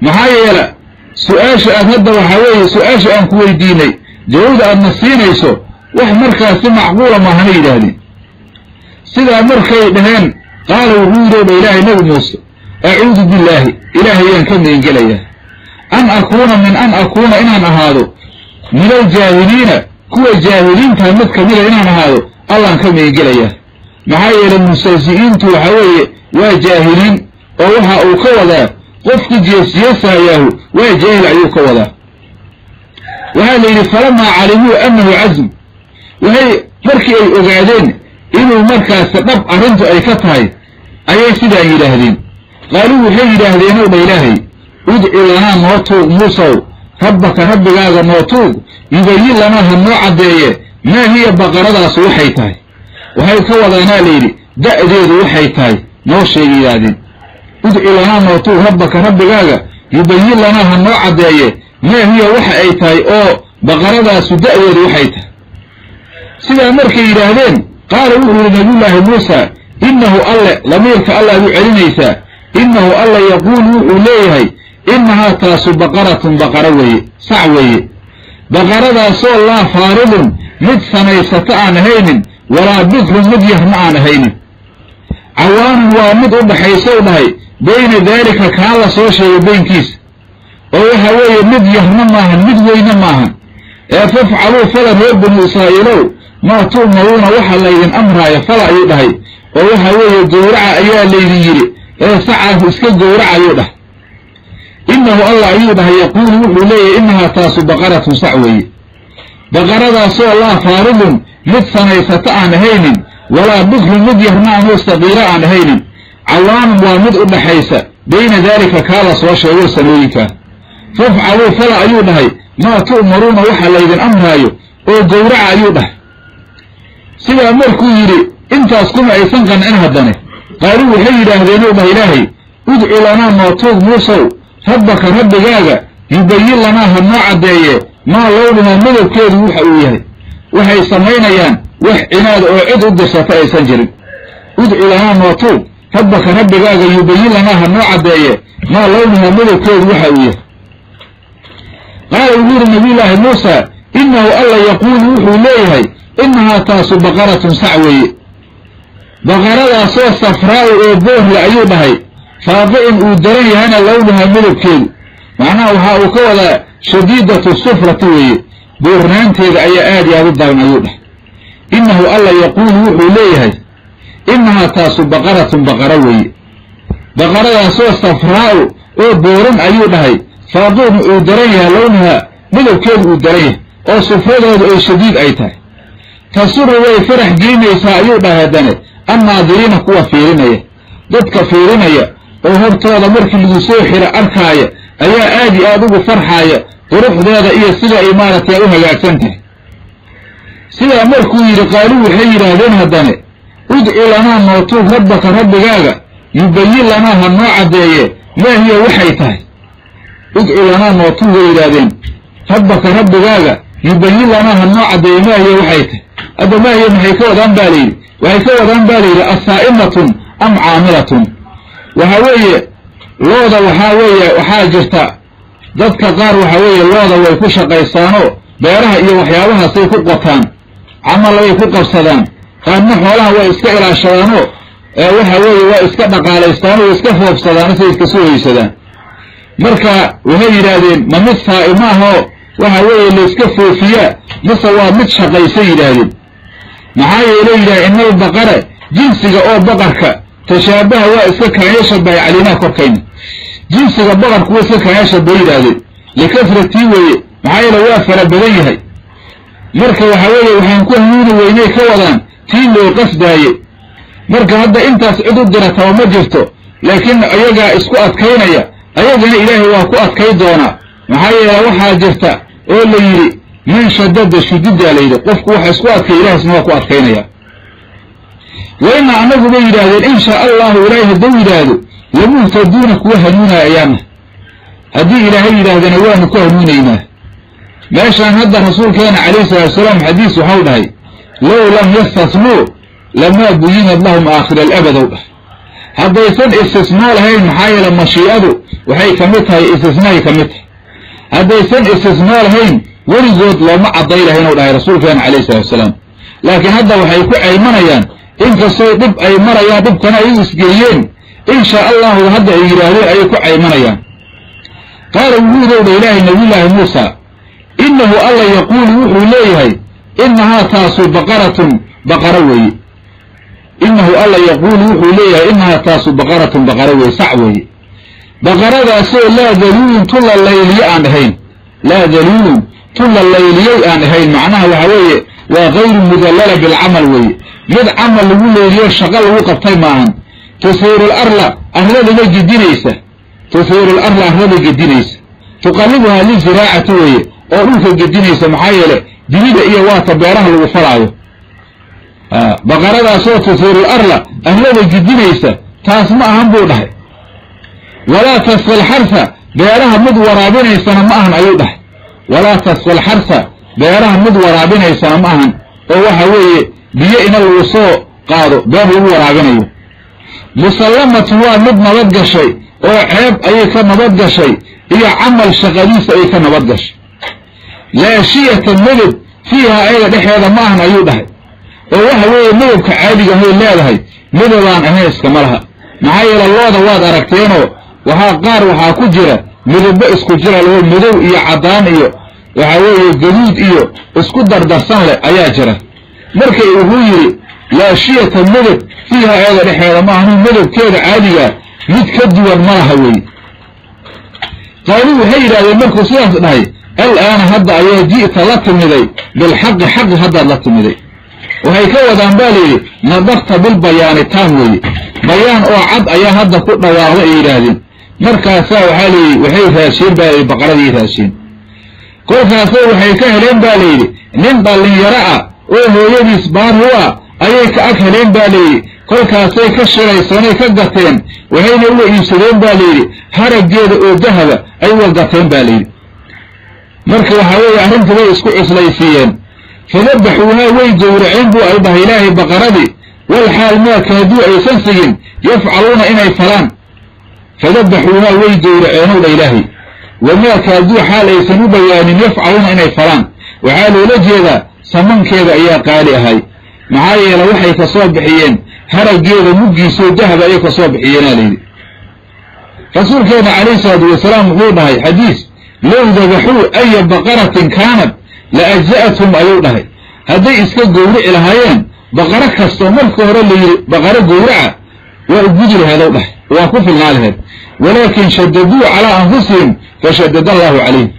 [SPEAKER 1] maxaa yeela su-aasha aad hadda waxaa weeye su-aasha aan ku weydiinay jawaabda aadna siinayso wax markaasi macquula maahana yidhaahdeen sidaa markay dhaheen qaala wuxuu yidhi dha ilaahay nabi muuse acuudu billaahi ilaahayaan ka magangelayaa an akuuna inaan ahaado min aljaahiliina kuwa jaahiliinta mid kamida inaan ahaado allaan ka magangelayaa maxaa yeele mustahzi'iintu waxaa weeye waa jaahiliin oo waxa uu ka wadaa qofkii jeesjeesayaahu waa jaahil ayuu ka wadaa waxaa la yidhi falamaa calimuu annahu casm waxay markii ay ogaadeen inuu markaasi dhab arrintu ay ka tahay ayay sidaan yidhaahdeen qaaluu waxay yidhaahdeen ow dha ilaahay udci lanaa noo tuug muusow rabbaka rabbigaaga noo tuug yubayin lanaa ha noo caddeeye maa hiya baqaradaasu waxay tahay waxay ka wadaanaa layidhi da'deedu waxay tahay noo sheega yidhaahdeen udci lanaa noo tuug rabbaka rabbigaaga yubayin lanaa ha noo caddeeye maa hiya waxa ay tahay oo baqaradaasu da'deedu waxay tahay sidaa markay yidhaahdeen qaala wuxuu yidhi nabiyullaahi muusa innahu alle lamiirka allaad u celinaysaa innahu alla yaquulu wuxuu leeyahay innahaa taasu baqaratun baqara weeye sac weeye baqaradaasoo laa faaridun mid sanaysata aan ahaynin walaa bikrun mid yahma aan ahaynin cawaanun waa mid u dhaxaysow dhahay bayna daalika kaa la soo sheegay baynkiisa oo waxa weeye mid yahma maahan mid weyne maahan ee fafcaluu fala reer banu israa'iilow maa tu'maruuna waxa laydin amraaya fala ayuu dhahay oo waxa weeye gowraca ayaa laydin yidhi ee sacaas iska gowraca ayuu dhahay innahu allah ayuu dhahay yaquulu wuxuu leeyahay innahaa taasu baqaratun sac weeye baqaradaasoo laa faaridun mid sanaysata aan ahaynin walaa bikrun mid yahma amoo saqiira aan ahaynin cawaanun waa mid u dhaxaysa bayna daalika kaa la soo sheego sanooyinkaa fafcaluu fala ayuu dhahay maa tu'maruuna waxa laydin amraayo oo gowraca ayuu dhahay sidaa markuu yidhi intaas kuma aysan qancin haddane qaaluu waxay yidhaahdeen ow dhah ilaahay udci lanaa noo tuug muusow rabbaka rabbigaaga yubayin lanaa ha noo caddeeye maa lownuhaa midabkeedu waxa uu yahay waxay samaynayaan wax cinaada oo cid u dirsata aysan jirin udci lanaa noo tuug rabbaka rabbigaaga yubayin lanaa ha noo caddeeye maa lownuhaa midabkeedu waxa uu yahay qaala wuxuu yidhi nabiyullaahi muusa innahu alla yaquulu wuxuu leeyahay innahaa taasu baqaratun sac weeye baqaradaasoo safraa'u oo boorle ayuu dhahay faaqicin uu daran yahana lownuhaa midabkeedu macnaha waxaa uu ka wadaa shadiidatu sufrati weeye boornaanteeda ayaa aad iyo aad u daran ayuu dhahay innahu alla yaquulu wuxuu leeyahay innahaa taasu baqaratun baqara weeye baqaradaasoo safraa'u oo booran ayuu dhahay faaqicin uu daran yahay lownuhaa midabkeedu uu daran yahay oo sufradoodu ay shadiid ay tahay tasuru way farax gelinaysaa ayuu dhahay haddane annaadiriina kuwa fiirinaya dadka fiirinaya oo hortooda markii lagu soo xiro arkaaya ayaa aad iyo aad ugu farxaaya quruxdeeda iyo sida ay maaragtay u hagaagsan tahay sidaa markuu yidhi qaaluu waxay yidhaahdeen haddane ادعو لنا موتوب ربك ربك يبين لنا هالنوع ديه ما هي وحيته ادعو لنا موتوب إلادين ربك ربك يبين لنا هالنوع ديه ما هي وحيته هذا ما هي محيكوة ذنبالي وحيكوة ذنبالي الصائمة أم عاملة وحوية لوضة وحاجرتا dadka qaar waxa weeye looda way ku shaqaystaano beeraha iyo waxyaabaha say ku qataan amal way ku qabsadaan qaarna xoolaha way iska ilaashadaano waxa weeye waa iska dhaqaaleystaan oo iska foofsadaan say iska soo haysadaan marka waxay yiraahdeen ma mid saaimaho waxa weeye la iska foofiya mise waa mid shaqaysan yiraahdeen maxaa yeelay inay baqara jinsiga oo baqarka tashaabaha waa iska kaayasha bay calina korkayna jinsiga baqarku waa iska kaayasha bay yiraahdeen likasratii weeye maxaa yeelay waa fara badan yahay marka waxa weeye waxaan ku hanuuni weynay ka wadaan tii loo qasdaaye marka hadda intaas cid u dirata ma jirto laakiin ayaga isku adkaynaya ayagana ilaahay waa ku adkay doona maxaa yeelay waxa jirta oo la yiri man shaddada shudida leeyda qofku waxa isku adkay ilaahay waa ku adkaynaya wayna anagu bay yiraahdeen insha Allah ilaahay dad yiraahdo lamuhtaduna kuwa hanuuna ayaama hadii ilaahay yiraahdana waanu ku hanuunaynaa meeshaan hadda rasuulkeena kaleey salaam xadiis waxa uu dhahay law lam yastasmu lama buyina lahum aakhir al-abad haddaysan istisnaa lahayn maxaa yeelay mashii'adu waxay kamid tahay istisnaa kamid haddaysan istisnaa lahayn weligood looma caday lahayn oo dhahay rasuulkeena kaleey salaam laakiin hadda waxay ku aymanayaan inkastoo dib ay marayaan dibkana ay isgeeyeen insha Allah hadda ay yiraahdeen ay ku aymanayaan qaar wuxuu ilaahay nabiga Musa innahu alla yaqulu wuxuu leeyahay innaha taasu baqaraway innahu alla yaqulu wuxuu leeyahay innaha taasu baqaraway sacway baqaradaasoo la dalilun tulla layliya aan ahayn la dalilun tulla layliya aan ahayn macnaha waxa weeye waa غير mudallala bil amal way mid amal lagu leeyahay shaqo lagu qabtay maahan tusiirul arla ahlada jidinaysa tusiirul arla ahlada jidinaysa tuqallibuha li ziraa'ati way oo dhulka jidinaysa maxaa yeelay dinida iyo waata beeraha lagu falaayo baqaradaasoo tusiirul arla ahlada jidinaysa taas ma ahan buu dhahay wala tasqal harsa beeraha mid waraabinaysa ma ahan ayuu dhahay wala tasqal harsa beeraha mid waraabinaysa ma ahan oo waxa weeye biyo in lagu soo qaado beer lagu waraabinayo musallamatu waa mid nabad gashay oo ceeb ay ka nabad gashay iyo amal shaqadiisa ay ka nabad gashay la shiyata midab fiha ay dhaxeeda ma ahan ayuu dhahay oo waxa weeye midabka caadiga ah leedahay midabaan ahayn iska malaha maxaa yeelay looda waad aragteeno waxa qaar waxa ku jira midabo isku jira loo midow iyo cadaan iyo waxa weeye gaduud iyo isku dardarsan leh ayaa jira markay uu yiri la shiyata midab fiha ay dhaxeeda ma ahan midabkeeda caadiga mid ka duwan malaha weey qaaluu waxay yiraahdeen markuu sidaas dhahay الآن هذا أيجيء تلتمدي بالحق حق هذا تلتمدي وهي كوضان بالي نضغط بالبيان التاموي بيان أو عد أي هذا كل واضع إيرادين مركزا وحالي وحي راشين بالي بقردي راشين كل فاسو وحي كهلين بالي ننبال يرعى وهو يبس بار هو أيك أكهلين بالي كل كاسي كشري سنة كقتين وهي نوع يسرين بالي هرق جيد أو ذهب أي وقتين بالي marka waxa weeye arrintu way isku islaysiiyeen fadabaxuha way jawraceen buu aybaha ilaahay baqaradi wal xaal ma kaadu aysan sigin yafcaluna inay falaan fadabaxuha way jawraceen oo ilaahay wama kaadu xaal aysan u bayaanin yafcaluna inay falaan waxa loo jeeda samankeeda ayaa qaali ahay maxaa yeelay waxay ka soo bixiyeen harageeda mugiiso dahab ay ka soo bixiyeen aleeyay rasuulkeena kaleey salaatu wasalaam wuxuu dhahay xadiis لو ذبحوا أي بقرة كانت لأجزأتهم أيوضها هذا إسكا قورع لهايين بقرة كستمر كهر اللي بقرة قورعة وأجدر هذا وضح وأكف الغالهد ولكن شددوا على أنفسهم فشدد الله عليهم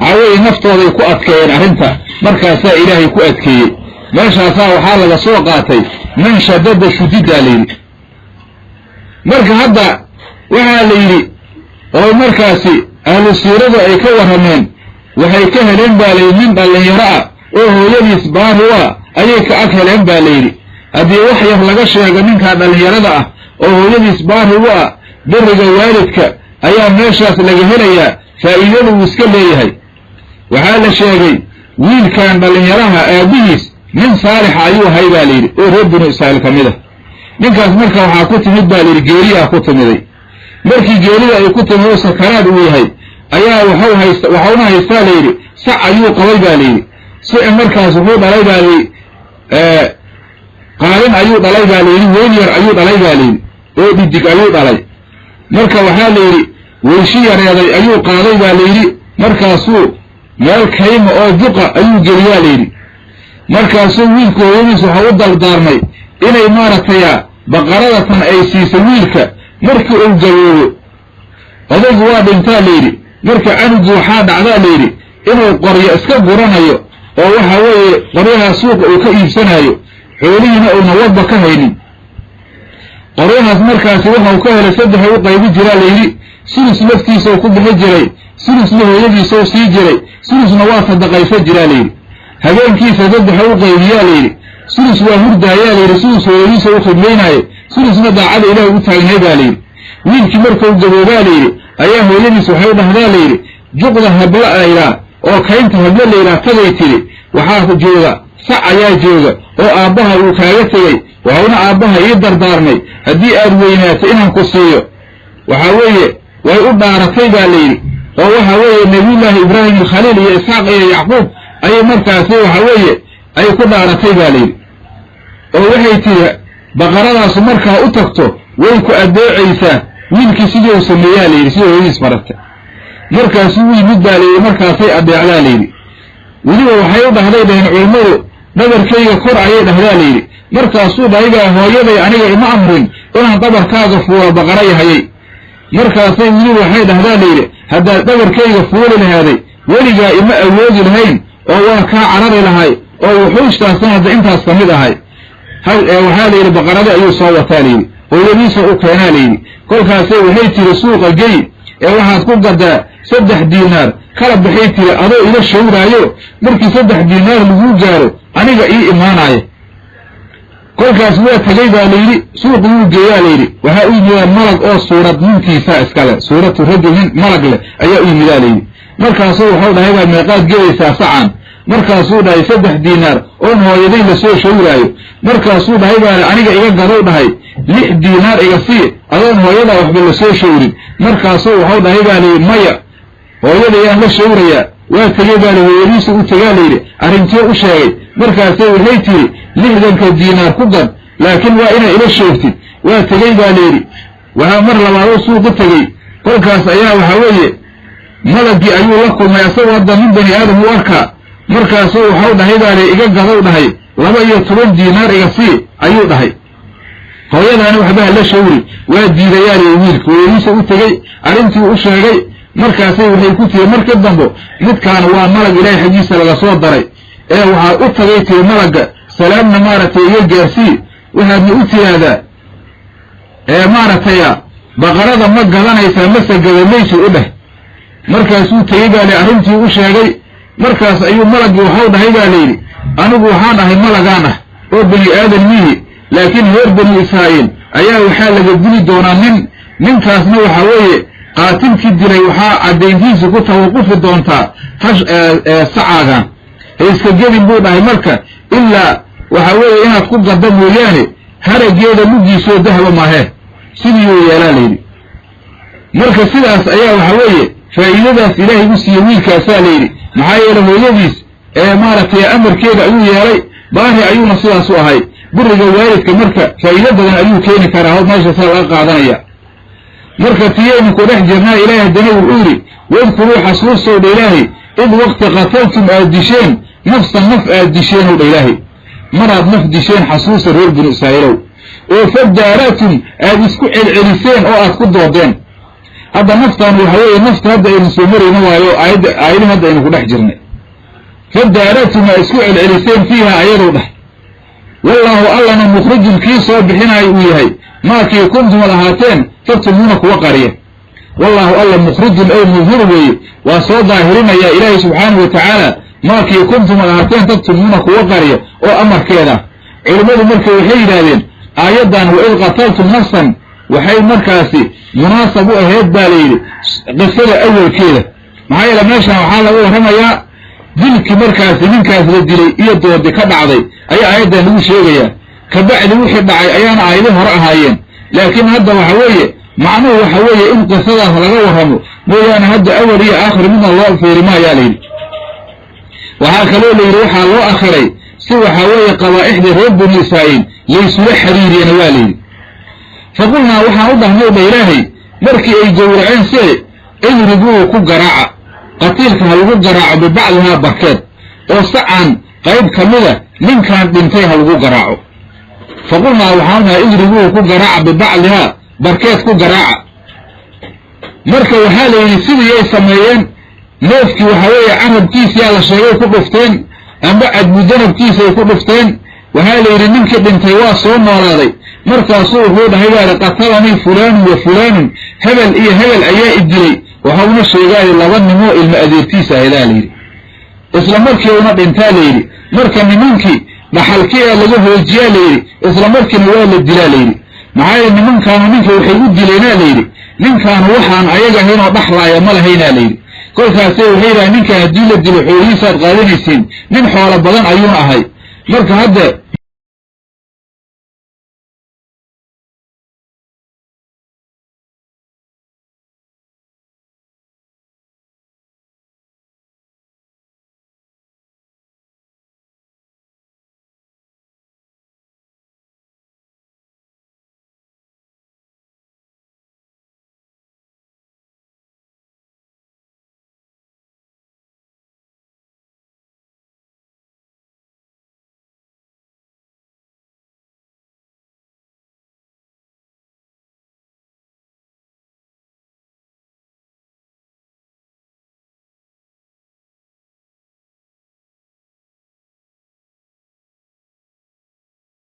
[SPEAKER 1] عوي نفط وضي كؤتكين عرنتا مركزا إلهي كؤتكين ما شاساه حالة سوقاتي من شدد شديد عليه مركز هذا وحا ليلي أو مركزي أهل السيرة أي كورهمين وهي كهلين بالي من بالي يرأى وهو يبس باروا أي كأكهلين بالي haddii wax yar laga sheego ninkaa dhallinyarada ah oo hooyadiis baari u ah biriga waalidka ayaa meeshaas laga helayaa faa'iidada uu iska leeyahay. waxaa la sheegay wiilkan dhallinyaraha aabihiis nin saalixa ayuu ahay baa layidhi oo reer binu israa'iil ka mid ah. ninkaas marka waxaa ku timid baa layidhi geeriyaa ku timiday. markii geerida ay ku timid oo sakaraad uu yahay ayaa waxauna haystaa layidhi sac ayuu qabay baa layidhi. sici markaas wuxuu dhalay baa layidhi qaalin ayuu dhalay baa layidhi, weel yar ayuu dhalay baa layidhi oo dhidig ayuu dhalay. marka waxaa layidhi weyshi yareeday ayuu qaaday baa layidhi, markaasuu meel kayma oo duqa ayuu geliyaa layidhi. markaasuu wiilku hooyadiis waxa u dardaarmay inay maaragtay baqaradatan ay siisa wiilka markii uu gaboobo. odaygu waa dhintaa layidhi. marka canugu waxaa dhacdaa layidhi inuu qoryo iska guranayo oo waxa weeye qoryahaa suuqa uu ka iibsanayo, xoolihiina uuna wadba ka haynin. qoryahaas markaasi waxau ka helay 3 u qaybi jiraa layidhi. sulus laftiisau ku bixi jiray, sulusna hooyadiisau sii jiray, sulusna waa sadaqaysa jiraa layidhi. habeenkiisa 3 u qaybiyaa layidhi. sulus waa hurdaayaa layidhi, sulus hooyadiisa u khidmaynaaye, sulusna daacada ilaahay u taagnay baa layidhi. wiilkii markuu gaboobaa layidhi ayaa hooyadiis waxay u dhahdaa layidhi juqda habla aydhaa oo kaynta hablo layidhaah tagay tidhi waxaa jooga sac ayaa jooga oo aabbaha uu kaaga tegey, waxauna aabbaha ii dardaarmay haddii aad weynaato inaan ku siiyo. waxaa weeye way u dhaaratay baa layidhi oo waxa weeye nebiyullaahi ibraahim alkhaliil iyo isxaaq iyo yacquub ayay markaasi waxa weeye ay ku dhaaratay baa layidhi. oo waxay tidhi baqaradaasu markaa u tagto way ku addeecaysaa. wiilkii sidii uu sameeyaa layidhi, sidii hooyadiis maragta. markaasuu u yimid baa layidhi, markaasay addeecdaa layidhi. weliba waxay u dhahday dhaheen culammadu dhabarkayga kor ayay dhahdaa layidhi. markaasuu dhahay baa hooyaday aniga ima amrin inaan dhabarkaaga fuula baqara yahayay. markaasay weliba waxay dhahdaa layidhi haddaad dhabarkayga fuuli lahaaday weligaa ima awoodi lahayn oo waa kaa carari lahay oo wuxuushtaasna hadda intaas ka mid ahay. waxaa layidhi baqarada ayuu soo wataa layidhi, hooyadiisa u keenaa layidhi. kolkaasay waxay tiri suuqa gey ee waxaad ku gadaa 3 diinaar kala baxay tiri adoo ila shawraayo markii 3 diinaar lagu gaaro aniga ii imaanaayo. kolkaas waa tagay baa layidhi, suuqa wuu geeyaa layidhi. waxaa u yimidaan malag oo suurad ninkiisa iskale, suuratu rajul nin malag leh ayaa u yimidaa layidhi. markaasuu waxau dhahay baa meeqaad gelaysaa sacan? markaasuu dhahay 3 diinaar oon hooyaday la soo shawraayo. markaasuu dhahay baa aniga iga gadou dhahay 6 diinaar iga sii adoon hooyadaa waxba la soo shawrin. markaasuu waxau dhahay baa layidhi maya hooyadayaan la shawrayaa. waa tegey baa layidhi, hooyadiisa u tegaa layidhi, arrintee u sheegay. markaasay waxay tiri 60 diinaar ku gad laakiin waa inaa ila shoogtid. waa tegey baa layidhi, waxaa mar labaadoo suuqa tegey. kolkaas ayaa waxa weeye malagii ayuu la kulmay asagoo hadda nin bani aadam u arkaa. markaasuu waxau dhahay baa layidhi iga gadow dhahay 12 diinaar iga sii ayuu dhahay. hooyadaani waxba hala shawri. waa diidayaa layidhi wiilka. hooyadiisa u tegey, arrintii u sheegay. markaasay waxay ku tiri marka dambo midkaan waa malag ilaahay xaggiisa laga soo daray ee waxaa u tagay tiri malagga salaamna maaragtay iga gaarsii. waxaadna u tiraahdaa maaragtay baqarada ma gadanaysaa mase gadamaysi u dheh. markaasuu tegey baa layidhi, arrintii u sheegay. markaas ayuu malaggii waxau dhahay baa layidhi anigu waxaan ahay malagaan ah oo bani aadan mihi, laakiin reer bani israa'iil ayaa waxaa laga dili doonaa ninkaasna waxa weeye qaatilkii dilay waxaa caddayntiisa ku tawaqufi doontaa sacaagan ha iska gedin buu dhahay. marka ilaa waxa weeye inaad ku gadda mooyaane harageeda lugiisoo dahaba maahee sidiiyuu yeelaa layidhi. marka sidaas ayaa waxa weeye faa'iidadaas ilaahay u siiye wiilkaasaa layidhi. maxaa yeelay hooyadiis maaragtay amarkeeda ayuu yeelay, baari ayuuna sidaas u ahay. buriga waalidka marka faa'iido badan ayuu keeni karaa hod meeshaasaa laga qaadanaya. marka tiyaynu ku dhex jirnaa ilaahay haddana wuxuu yidhi wadkuruu xasuustow dha ilaahay id waqti qataltum aad disheen nafsan naf aad disheenw dha ilaahay. maraad naf disheen xasuusta reer binu israa'iilow oo fadaaratum aad isku celceliseen oo aad ku doodeen. hadda naftaan waxa weeye nafta hadda aynu soo marayno waayo aayadii hadda aynu ku dhex jirnay. fadaaratum aad isku celceliseen fiiha ayadou dheh. wallaahu allana mukhrijun kii soo bixinayo uu yahay maakii kuntumad ahaateen taktumuuna kuwa qariya. wallaahu alla mukhrijun ay mudhir weeye, waa soo daahirinayaa ilaahay subxaanahu wa tacaala maakii kuntumad ahaateen taktumuuna kuwa qariya oo amarkeeda. علماء مركا وحي لهذين آيادا وإذ قتلتم نفسا وحي مركاسي مناسب أهيد بالي قصة أول كده معايا لما يشعر وحالة ورميا دلك مركاسي من كاس للدلي يدو ودي كبعضي أي آيادا نقول شيئا كبعد وحي دعي أيان آياده رأهايين لكن هذا وحوية معناه وحوية إن قصة لغا مولانا هذا أول آخر من الله في رمايا لي وهكذا لي روح الله آخري سوى حوية قوائح رب النسائين ليسوا لحريري نوالي فقلنا وحاوضه نوب إلهي مركي أي جورعين سي اضربوه كقراعة قتيلك هلقو قراعة ببعضها بركات وصعا قيب كاملة من كان بنتيها هلقو قراعه فقلنا وحاوضها اضربوه كقراعة ببعضها بركات كقراعة مركي وحالي يسيري يسميين نوفكي وحوية عرب كيس يالا شيئو كقفتين أم بعد مدنب كيس يكقفتين وهالي يرنمك بنتيوا صوم وراضي مركا صور هو هيا قتلني فلان وفلان هبل هبل أياء الدلي وهون الشيغاي لظن مو المأذيرتيسة هلالي إسلام مركي ونب انتالي مركا نمنكي محلكي اللغوه الجيالي إسلام مركي نوال الدلالي معايا نمنك ومنك وحيود دلينالي من كان وحان أيجا هنا بحرا يمال هنا لي كل كاسيو هيرا من كان الدلة الدلحويسة غالين السين من حوال البضان أيون أهي مركا هذا